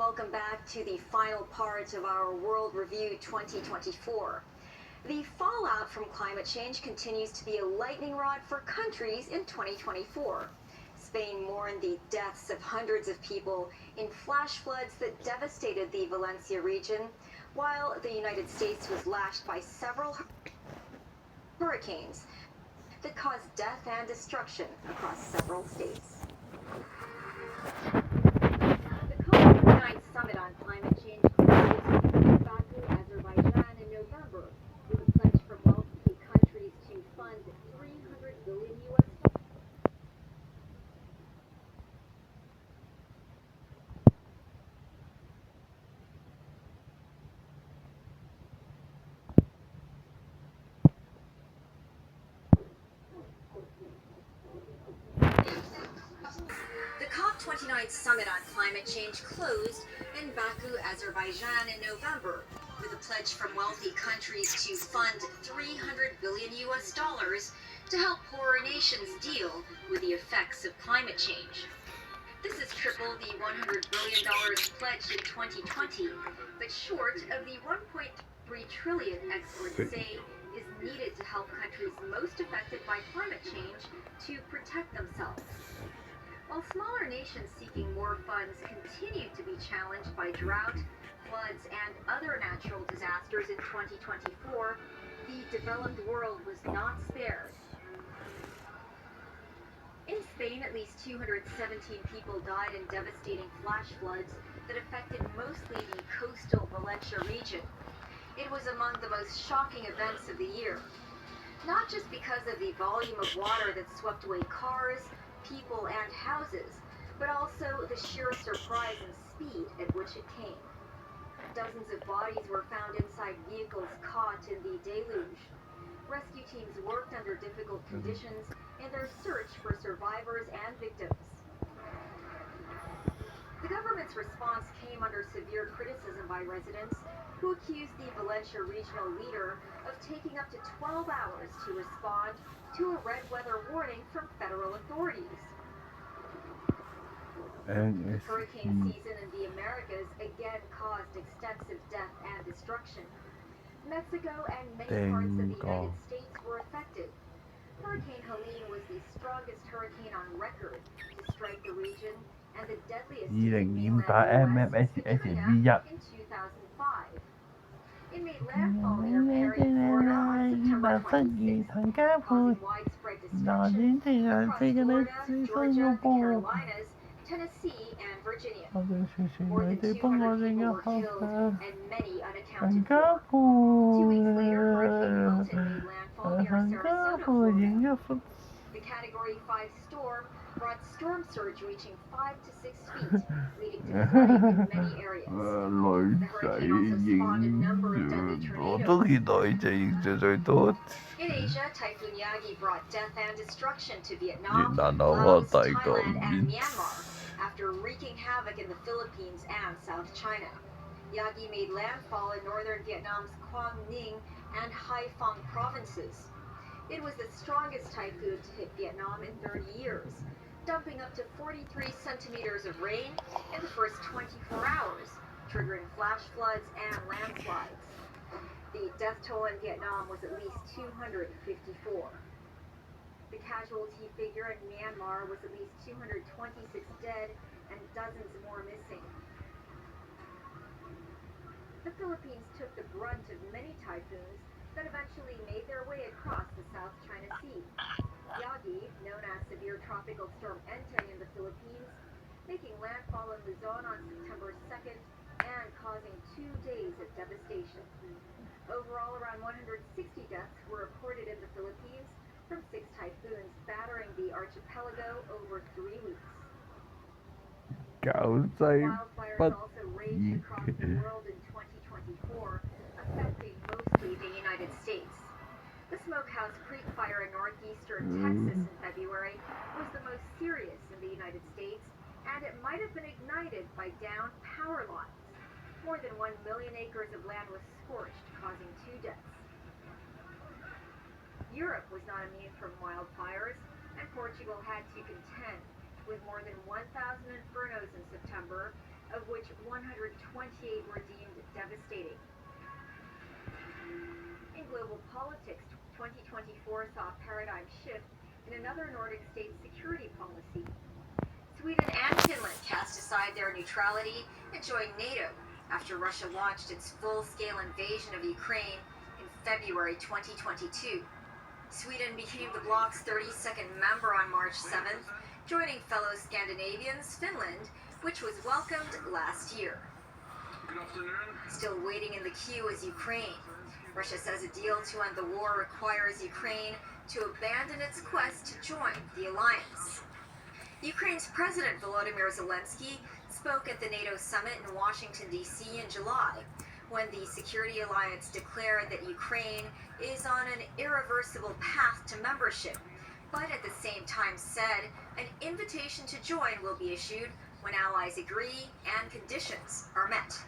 welcome back to the final part of our World Review 2024. The fallout from climate change continues to be a lightning rod for countries in 2024. Spain mourned the deaths of hundreds of people in flash floods that devastated the Valencia region, while the United States was lashed by several hurricanes that caused death and destruction across several states. The COP29 summit on climate change closed in Baku, Azerbaijan in November with a pledge from wealthy countries to fund $300 billion US. The COP29 summit on climate change closed in Baku, Azerbaijan in November with a pledge from wealthy countries to fund $300 billion US to help poorer nations deal with the effects of climate change. This is triple the $100 billion pledged in 2020, but short of the $1.3 trillion experts say is needed to help countries most affected by climate change to protect themselves. While smaller nations seeking more funds continue to be challenged by drought, floods, and other natural disasters in 2024, the developed world was not spared. In Spain, at least 217 people died in devastating flash floods that affected mostly the coastal Valencia region. It was among the most shocking events of the year, not just because of the volume of water that swept away cars, people, and houses, but also the sheer surprise and speed at which it came. Dozens of bodies were found inside vehicles caught in the deluge. Rescue teams worked under difficult conditions in their search for survivors and victims. The government's response came under severe criticism by residents who accused the Valencia regional leader of taking up to 12 hours to respond to a red weather warning from federal authorities. Hurricane season in the Americas again caused extensive death and destruction. Mexico and many parts of the United States were affected. Hurricane Helene was the strongest hurricane on record to strike the region and the deadliest to hit mainland US since Katrina in 2005. It made landfall near Perry, Florida on September 26th, causing widespread destruction across Florida, Georgia, the Carolinas, Tennessee, and Virginia. More than 200 people were killed and many unaccounted for. 2 weeks later, Hurricane Milton made landfall near Sarasota, Florida. The Category 5 storm brought storm surge reaching 5 to 6 feet, leading to flooding in many areas. The hurricane also spawned a number of deadly tornadoes. In Asia, Typhoon Yagi brought death and destruction to Vietnam, Laos, Thailand, and Myanmar after wreaking havoc in the Philippines and South China. Yagi made landfall in northern Vietnam's Quang Ninh and Haiphong provinces. It was the strongest typhoon to hit Vietnam in 30 years, dumping up to 43 centimeters of rain in the first 24 hours, triggering flash floods and landslides. The death toll in Vietnam was at least 254. The casualty figure in Myanmar was at least 226 dead and dozens more missing. The Philippines took the brunt of many typhoons that eventually made their way across the South China Sea. Yagi, known as Severe Tropical Storm Enteng in the Philippines, making landfall in Luzon on September 2nd and causing 2 days of devastation. Overall, around 160 deaths were reported in the Philippines from 6 typhoons battering the archipelago over 3 weeks. Wildfires also raged across the world in 2024, affecting mostly the United States. The Smokehouse Creek fire in northeastern Texas in February was the most serious in the United States, and it might have been ignited by downed power lines. More than 1 million acres of land was scorched, causing 2 deaths. Europe was not immune from wildfires, and Portugal had to contend with more than 1,000 infernos in September of which 128 were deemed devastating. In global politics, 2024 saw a paradigm shift in another Nordic state's security policy. Sweden and Finland cast aside their neutrality and joined NATO after Russia launched its full-scale invasion of Ukraine in February 2022. Sweden became the bloc's 32nd member on March 7th, joining fellow Scandinavians, Finland, which was welcomed last year. Still waiting in the queue is Ukraine. Russia says a deal to end the war requires Ukraine to abandon its quest to join the alliance. Ukraine's President Volodymyr Zelensky spoke at the NATO summit in Washington, D.C. in July, when the security alliance declared that Ukraine is on an irreversible path to membership, but at the same time said an invitation to join will be issued when allies agree and conditions are met.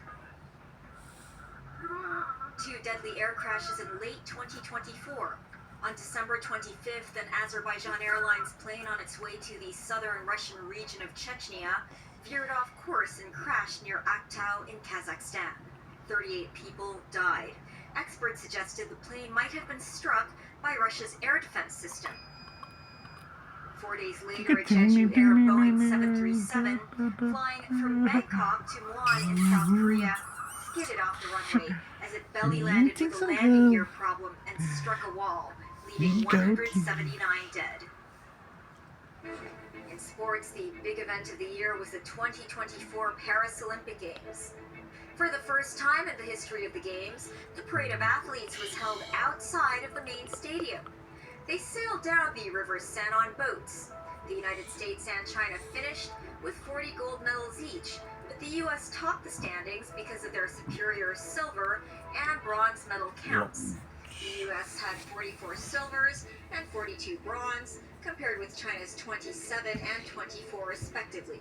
2 deadly air crashes in late 2024. On December 25th, an Azerbaijan Airlines plane on its way to the southern Russian region of Chechnya veered off course and crashed near Aktau in Kazakhstan. 38 people died. Experts suggested the plane might have been struck by Russia's air defense system. 4 days later, a Jeju Air Boeing 737 flying from Bangkok to Muan in South Korea skidded off the runway as it belly landed with a landing gear problem and struck a wall, leaving 179 dead. In sports, the big event of the year was the 2024 Paris Olympic Games. For the first time in the history of the Games, the parade of athletes was held outside of the main stadium. They sailed down the River Seine on boats. The United States and China finished with 40 gold medals each, but the U.S. topped the standings because of their superior silver and bronze medal counts. The U.S. had 44 silvers and 42 bronze, compared with China's 27 and 24 respectively.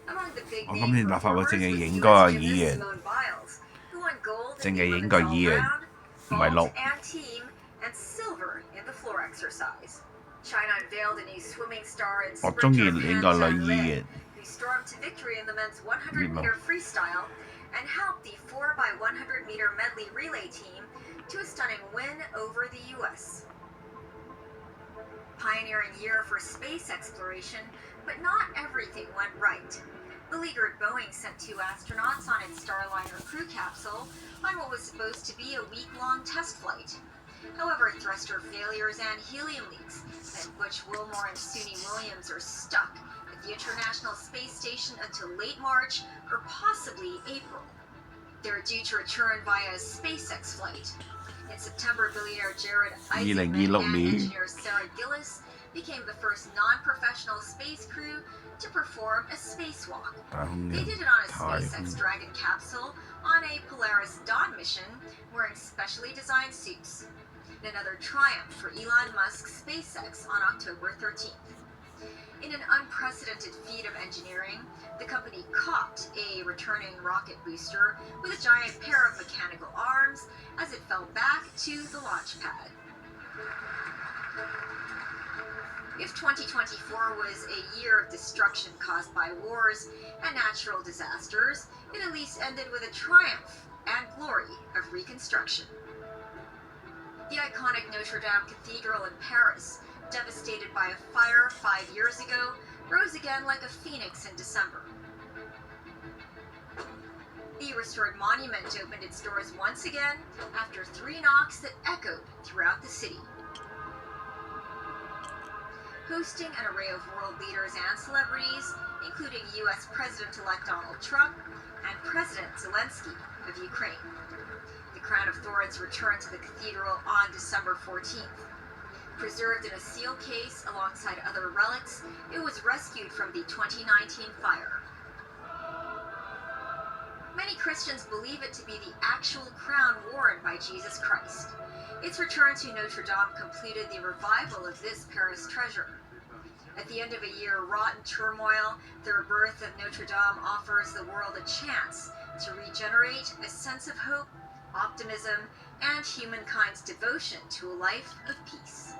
Among the big name performers was U.S. gymnast Simone Biles, who won gold in the women's all-round, vault, and team, and silver in the floor exercise. China unveiled a new swimming star and sprinter Han Zheng, who stormed to victory in the men's 100-meter freestyle and helped the 4x100-meter medley relay team to a stunning win over the U.S. Pioneering year for space exploration, but not everything went right. Beleaguered Boeing sent 2 astronauts on its Starliner crew capsule on what was supposed to be a week-long test flight. However, thruster failures and helium leaks meant Butch Wilmore and Suni Williams are stuck at the International Space Station until late March or possibly April. They're due to return via a SpaceX flight. In September, billionaire Jared Isaacman and engineer Sarah Gillis became the first non-professional space crew to perform a spacewalk. They did it on a SpaceX Dragon capsule on a Polaris Dawn mission, wearing specially designed suits. Another triumph for Elon Musk's SpaceX on October 13th. In an unprecedented feat of engineering, the company caught a returning rocket booster with a giant pair of mechanical arms as it fell back to the launch pad. If 2024 was a year of destruction caused by wars and natural disasters, it at least ended with a triumph and glory of reconstruction. The iconic Notre Dame Cathedral in Paris, devastated by a fire 5 years ago, rose again like a phoenix in December. The restored monument opened its doors once again after 3 knocks that echoed throughout the city. Hosting an array of world leaders and celebrities, including U.S. President-elect Donald Trump and President Zelensky of Ukraine. The Crown of Thorns returned to the cathedral on December 14th. Preserved in a seal case alongside other relics, it was rescued from the 2019 fire. Many Christians believe it to be the actual crown worn by Jesus Christ. Its return to Notre Dame completed the revival of this Paris treasure. At the end of a year wrought in turmoil, the rebirth of Notre Dame offers the world a chance to regenerate a sense of hope, optimism, and humankind's devotion to a life of peace.